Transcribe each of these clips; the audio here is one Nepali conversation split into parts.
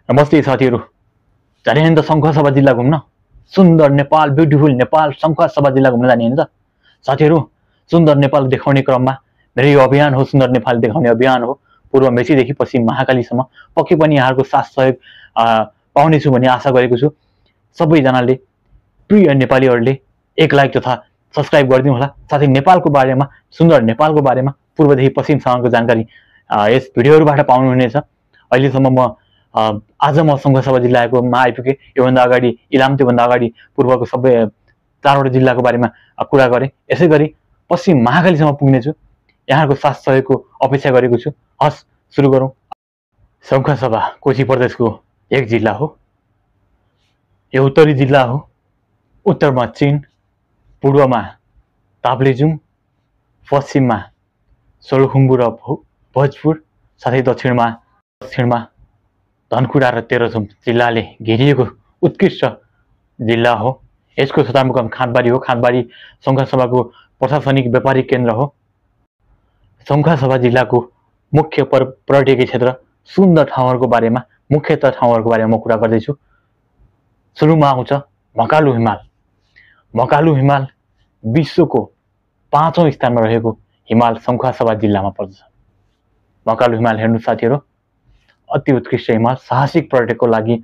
नमस्ते साथीहरू, जाने नि त शङ्खसभा जिल्ला घुम्न। सुन्दर नेपाल, ब्युटिफुल नेपाल, शङ्खसभा जिल्ला घुम्न जाने नि त साथीहरू। सुन्दर नेपाल देखाउने क्रममा मेरो यो अभियान हो, सुन्दर नेपाल देखाउने अभियान हो। पूर्व मेचीदेखि पश्चिम महाकालीसम्म पक्कै पनि यहाँहरूको साथ सहयोग पाउनेछु भन्ने आशा गरेको छु। सबैजनाले, प्रिय नेपालीहरूले एक लाइक तथा सब्सक्राइब गरिदिनु होला। साथै नेपालको बारेमा, सुन्दर नेपालको बारेमा पूर्वदेखि पश्चिमसम्मको जानकारी यस भिडियोहरूबाट पाउनुहुनेछ। अहिलेसम्म म आज म शङ्खसभा जिल्लामा आइपुगेँ। योभन्दा अगाडि इलाम, त्योभन्दा अगाडि पूर्वको सबै 4वटा जिल्लाको बारेमा कुरा गरेँ। यसै गरी पश्चिम महाकालीसम्म पुग्नेछु। यहाँको साथ सहयोगको अपेक्षा गरेको छु। हस्, सुरु गरौँ। शङ्खसभा कोशी प्रदेशको एक जिल्ला हो। यो उत्तरी जिल्ला हो। उत्तरमा चिन, पूर्वमा ताप्लेजुङ, पश्चिममा सोलुखुम्बु र भोजपुर, साथै दक्षिणमा धनकुटा र तेह्रथुम जिल्लाले घेरिएको उत्कृष्ट जिल्ला हो। यसको सदरमुकाम खाँदबारी हो। खाँदबारी शङ्खसभाको प्रशासनिक व्यापारिक केन्द्र हो। शङ्खसभा जिल्लाको मुख्य पर्यटकीय क्षेत्र, सुन्दर ठाउँहरूको बारेमा, मुख्यतः ठाउँहरूको बारेमा म कुरा गर्दैछु। सुरुमा आउँछ मकालु हिमाल। मकालु हिमाल विश्वको 5औं स्थानमा रहेको हिमाल शङ्खसभा जिल्लामा पर्दछ। मकालु हिमाल हेर्नु साथीहरू, अति उत्कृष्ट हिमाल। साहसिक पर्यटकको लागि,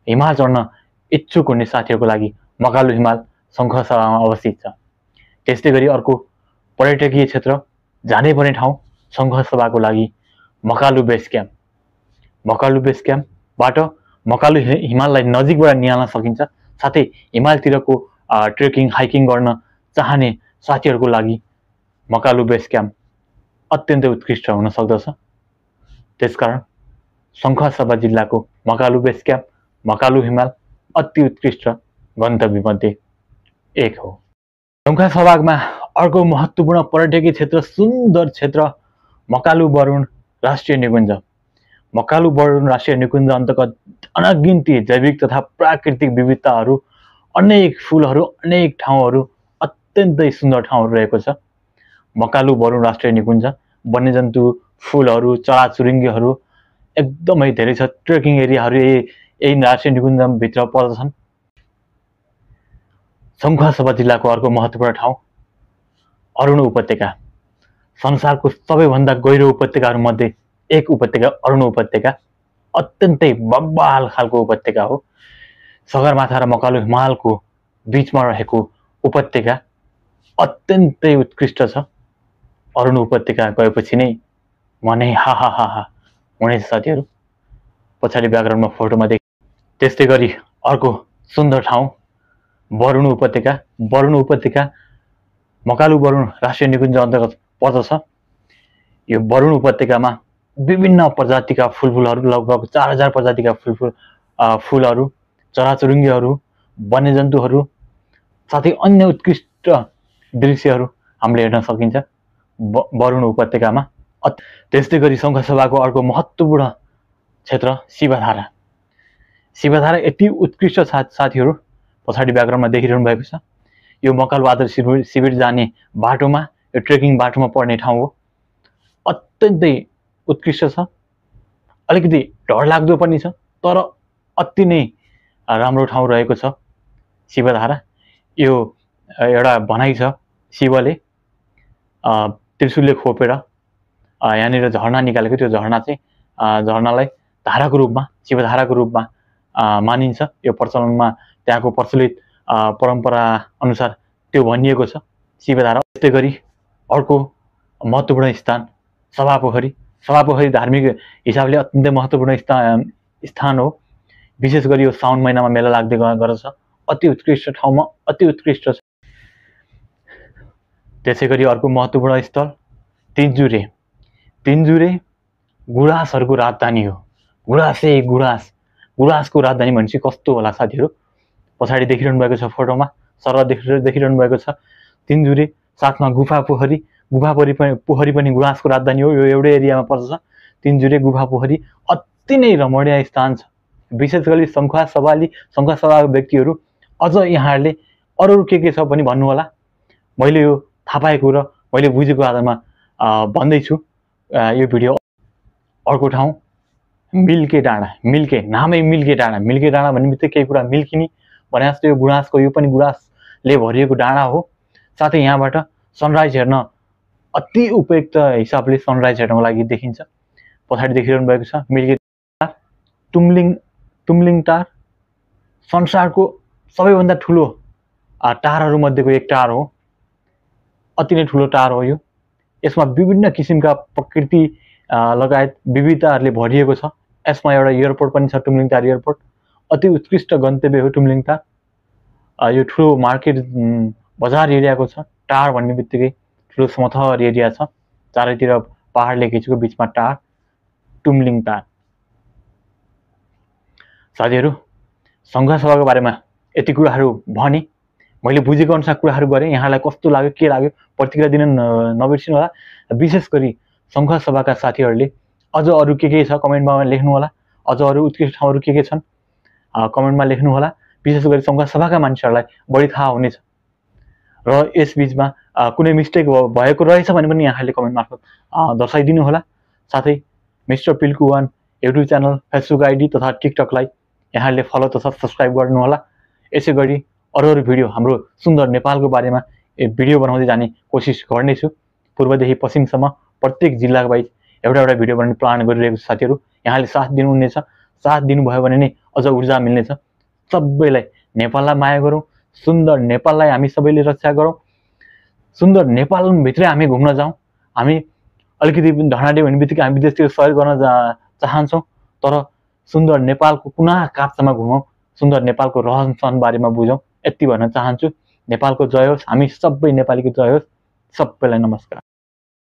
हिमाल चढ्न इच्छुक हुने साथीहरूको लागि मकालु हिमाल शङ्खसभामा अवस्थित छ। त्यस्तै गरी अर्को पर्यटकीय क्षेत्र, जानै पर्ने ठाउँ शङ्खसभाको लागि Makalu base camp. Makalu base क्याम्पबाट मकालु हिमाललाई नजिकबाट निहाल्न सकिन्छ। साथै हिमालतिरको ट्रेकिङ, हाइकिङ गर्न चाहने साथीहरूको लागि मकालु बेस क्याम्प अत्यन्तै उत्कृष्ट हुन सक्दछ। त्यसकारण शङ्खसभा जिल्लाको मकालु बेस क्याम्प, मकालु हिमाल अति उत्कृष्ट गन्तव्यमध्ये एक हो। शङ्खसभामा अर्को महत्त्वपूर्ण पर्यटकीय क्षेत्र, सुन्दर क्षेत्र मकालु बरुण राष्ट्रिय निकुञ्ज। मकालु बरुण राष्ट्रिय निकुञ्ज अन्तर्गत अनगिन्ती जैविक तथा प्राकृतिक विविधताहरू, अनेक फुलहरू, अनेक ठाउँहरू, अत्यन्तै सुन्दर ठाउँहरू रहेको छ। मकालु बरुण राष्ट्रिय निकुञ्ज वन्यजन्तु, फुलहरू, चराचुरुङ्गीहरू एकदमै धेरै छ। ट्रेकिङ एरियाहरू यही राष्ट्रिय निकुञ्जभित्र पर्दछन्। शङ्खसभा जिल्लाको अर्को महत्त्वपूर्ण ठाउँ अरुण उपत्यका। संसारको सबैभन्दा गहिरो उपत्यकाहरूमध्ये एक उपत्यका अरुण उपत्यका। अत्यन्तै बब्बाल खालको उपत्यका हो। सगरमाथा र मकालु हिमालको बिचमा रहेको उपत्यका अत्यन्तै उत्कृष्ट छ। अरुण उपत्यका गएपछि नै मनै हा हा हा हा हुनेछ साथीहरू। पछाडि ब्याकग्राउन्डमा फोटोमा देख। त्यस्तै गरी अर्को सुन्दर ठाउँ बरुण उपत्यका। बरुण उपत्यका मकालु बरुण राष्ट्रिय निकुञ्ज अन्तर्गत पर्दछ। यो बरुण उपत्यकामा विभिन्न प्रजातिका फुलहरू, लगभग 4000 प्रजातिका फुलहरू, चराचुरुङ्गीहरू, वन्यजन्तुहरू, साथै अन्य उत्कृष्ट दृश्यहरू हामीले हेर्न सकिन्छ बरुण उपत्यकामा। त्यस्तै गरी शङ्खसभाको अर्को महत्त्वपूर्ण क्षेत्र शिवधारा। शिवधारा यति उत्कृष्ट साथीहरू, पछाडि ब्याकग्राउन्डमा देखिरहनु भएको छ। यो मकालु आदर्श शिविर जाने बाटोमा, यो ट्रेकिङ बाटोमा पर्ने ठाउँ हो। अत्यन्तै उत्कृष्ट छ। अलिकति डरलाग्दो पनि छ, तर अति नै राम्रो ठाउँ रहेको छ शिवधारा। यो एउटा भनाइ छ, शिवले त्रिशूलले खोपेर यहाँनिर झरना निकालेको। त्यो झरना चाहिँ झरनालाई धाराको रूपमा, शिवधाराको रूपमा मानिन्छ। यो प्रचलनमा, त्यहाँको प्रचलित परम्परा अनुसार त्यो भनिएको छ शिवधारा। त्यस्तै गरी अर्को महत्त्वपूर्ण स्थान सभापोखरी। सभापोखरी धार्मिक हिसाबले अत्यन्तै महत्त्वपूर्ण स्थान हो। विशेष गरी यो साउन महिनामा मेला लाग्दै गर्दछ। अति उत्कृष्ट ठाउँमा, अति उत्कृष्ट छ। त्यसै गरी अर्को महत्त्वपूर्ण स्थल तिनजुरे। तिनजुरे गुराँसहरूको राजधानी हो। गुराँसको राजधानी भनेपछि कस्तो होला साथीहरू? पछाडि देखिरहनु भएको छ फोटोमा, सरह देखिरहनु भएको छ तिनजुरे। साथमा गुफा पोखरी पनि गुराँसको राजधानी हो। यो एउटै एरियामा पर्दछ तिनजुरे, गुफा पोखरी। अति नै रमणीय स्थान छ। विशेष गरी शङ्खसभाका व्यक्तिहरू अझ यहाँहरूले अरू के छ पनि भन्नुहोला। मैले यो थाहा पाएको र मैले बुझेको आधारमा भन्दैछु यो भिडियो। अर्को ठाउँ मिल्के डाँडा, मिल्के नामै मिल्के डाँडा। मिल्के डाँडा भन्ने बित्तिकै केही कुरा मिल्किने भने जस्तो यो गुराँसको यो पनि गुराँसले भरिएको डाँडा हो। साथै यहाँबाट सनराइज हेर्न अति उपयुक्त हिसाबले सनराइज हेर्नको लागि देखिन्छ। पछाडि देखिरहनु भएको छ मिल्के टार, तुमलिङ टार संसारको सबैभन्दा ठुलो टारहरू मध्येको एक टार हो। अति नै ठुलो टार हो यो। यसमा विभिन्न किसिमका प्रकृति लगायत विविधताहरूले भरिएको छ। यसमा एउटा एयरपोर्ट पनि छ, तुमलिङ टार एयरपोर्ट। अति उत्कृष्ट गन्तव्य हो तुमलिङ टार। यो ठुलो मार्केट बजार एरियाको छ। टार भन्ने बित्तिकै ठुलो समथर एरिया छ, चारैतिर पहाडले खिचेको, बिचमा टार, तुमलिङ टार। साथीहरू, संघसभाको बारेमा यति कुराहरू भने, मैले बुझेको अनुसार कुराहरू गरेँ। यहाँलाई कस्तो लाग्यो, के लाग्यो, प्रतिक्रिया दिन नबिर्सिनु होला। विशेष गरी संघसभाका साथीहरूले अझ अरू के छ कमेन्टमा लेख्नु होला। अझ अरू उत्कृष्ट ठाउँहरू के छन् कमेन्टमा लेख्नु होला। विशेष गरी संघसभाका मान्छेहरूलाई बढी थाहा हुनेछ। र यस बीचमा कुनै मिस्टेक भएको रहेछ भने पनि यहाँले कमेन्ट मार्फत दर्शाइदिनु होला। साथै मिस्टर पिल्कु वान युट्युब च्यानल, फेसबुक आइडी तथा टिकटकलाई यहाँले फलो तथा सब्सक्राइब गर्नु होला। यसै गरी अरू भिडियो हाम्रो सुन्दर नेपालको बारेमा भिडियो बनाउँदै जाने कोसिस गर्नेछु। पूर्वदेखि पश्चिमसम्म प्रत्येक जिल्लाको बाइज एउटा एउटा भिडियो बनाउने प्लान गरिरहेको छु। साथीहरू, यहाँले साथ दिनुहुनेछ। साथ दिनुभयो भने नै अझ ऊर्जा मिल्नेछ। सबैलाई नेपाललाई माया गरौँ, सुन्दर नेपाललाई हामी सबैले रक्षा गरौँ। सुन्दर नेपालभित्रै हामी घुम्न जाउँ। हामी अलिकति ढडाडे भन्ने बित्तिकै हामी विदेशतिर सयर गर्न चाहन्छौँ, तर सुन्दर नेपालको कुना काप्चामा घुमौँ, सुन्दर नेपालको रहन सहन बारेमा बुझौँ, यति भन्न चाहन्छु। नेपालको जय होस्, हामी सबै नेपालीको जय होस्। सबैलाई नमस्कार।